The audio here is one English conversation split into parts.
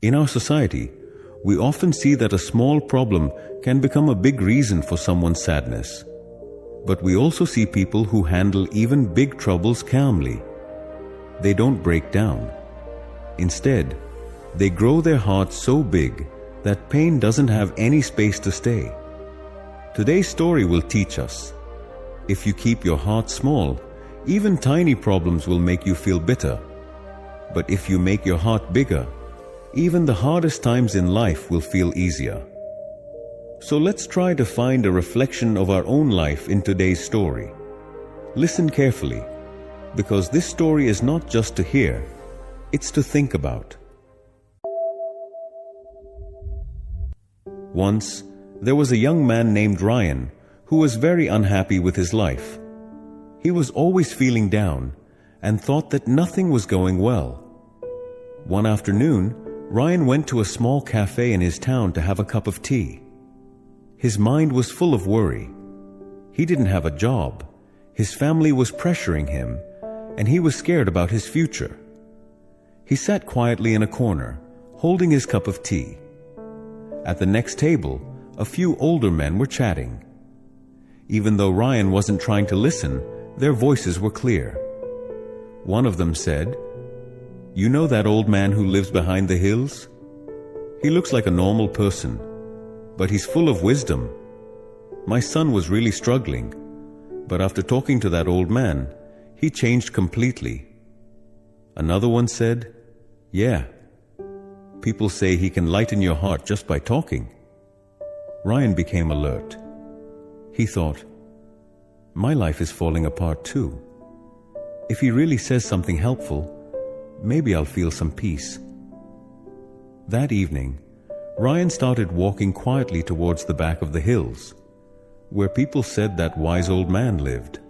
In our society, we often see that a small problem can become a big reason for someone's sadness. But we also see people who handle even big troubles calmly. They don't break down. Instead, they grow their hearts so big that pain doesn't have any space to stay. Today's story will teach us, if you keep your heart small, even tiny problems will make you feel bitter. But if you make your heart bigger, even the hardest times in life will feel easier. So let's try to find a reflection of our own life in today's story. Listen carefully, because this story is not just to hear, it's to think about. Once, there was a young man named Ryan who was very unhappy with his life. He was always feeling down and thought that nothing was going well. One afternoon, Ryan went to a small cafe in his town to have a cup of tea. His mind was full of worry. He didn't have a job, his family was pressuring him, and he was scared about his future. He sat quietly in a corner, holding his cup of tea. At the next table, a few older men were chatting. Even though Ryan wasn't trying to listen, their voices were clear. One of them said, "You know that old man who lives behind the hills? He looks like a normal person, but he's full of wisdom. My son was really struggling, but after talking to that old man, he changed completely." Another one said, "Yeah, people say he can lighten your heart just by talking." Ryan became alert. He thought, my life is falling apart too. If he really says something helpful, maybe I'll feel some peace. That evening, Ryan started walking quietly towards the back of the hills, where people said that wise old man lived.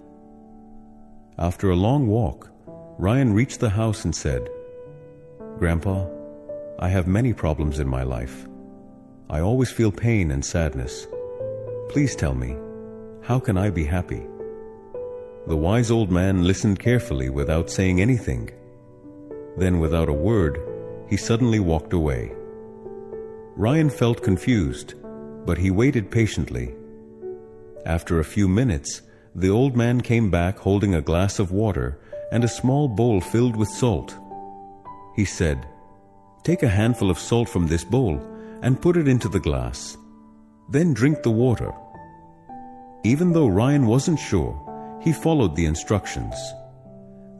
After a long walk, Ryan reached the house and said, "Grandpa, I have many problems in my life. I always feel pain and sadness. Please tell me, how can I be happy?" The wise old man listened carefully without saying anything. Then, without a word, he suddenly walked away. Ryan felt confused, but he waited patiently. After a few minutes, the old man came back holding a glass of water and a small bowl filled with salt. He said, "Take a handful of salt from this bowl and put it into the glass. Then drink the water." Even though Ryan wasn't sure, he followed the instructions.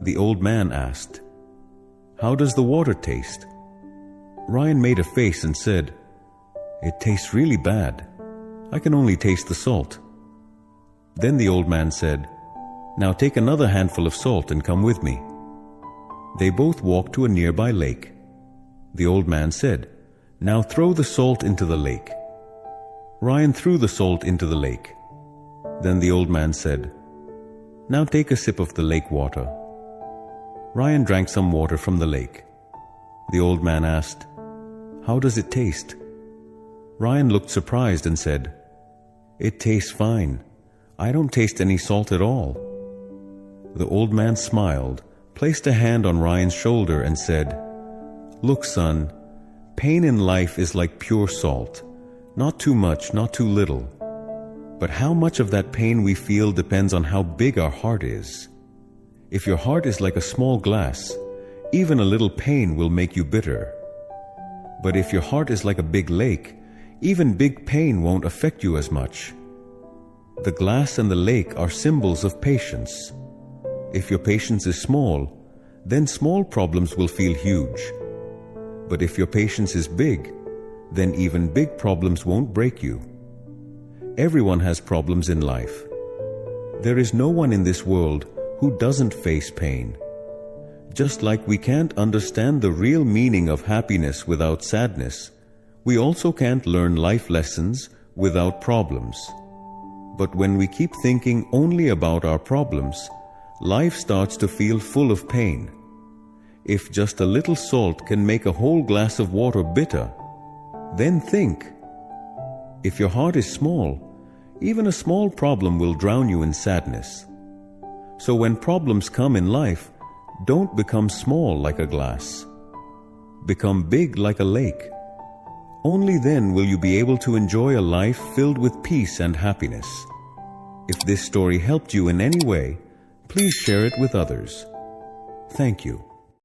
The old man asked, "How does the water taste?" Ryan made a face and said, "It tastes really bad. I can only taste the salt." Then the old man said, "Now take another handful of salt and come with me." They both walked to a nearby lake. The old man said, "Now throw the salt into the lake." Ryan threw the salt into the lake. Then the old man said, "Now take a sip of the lake water." Ryan drank some water from the lake. The old man asked, "How does it taste?" Ryan looked surprised and said, "It tastes fine. I don't taste any salt at all." The old man smiled, placed a hand on Ryan's shoulder and said, "Look, son, pain in life is like pure salt. Not too much, not too little. But how much of that pain we feel depends on how big our heart is. If your heart is like a small glass, even a little pain will make you bitter. But if your heart is like a big lake, even big pain won't affect you as much. The glass and the lake are symbols of patience. If your patience is small, then small problems will feel huge. But if your patience is big, then even big problems won't break you. Everyone has problems in life. There is no one in this world who doesn't face pain. Just like we can't understand the real meaning of happiness without sadness, we also can't learn life lessons without problems. But when we keep thinking only about our problems, life starts to feel full of pain. If just a little salt can make a whole glass of water bitter, then think. If your heart is small, even a small problem will drown you in sadness. So when problems come in life, don't become small like a glass. Become big like a lake. Only then will you be able to enjoy a life filled with peace and happiness. If this story helped you in any way, please share it with others. Thank you.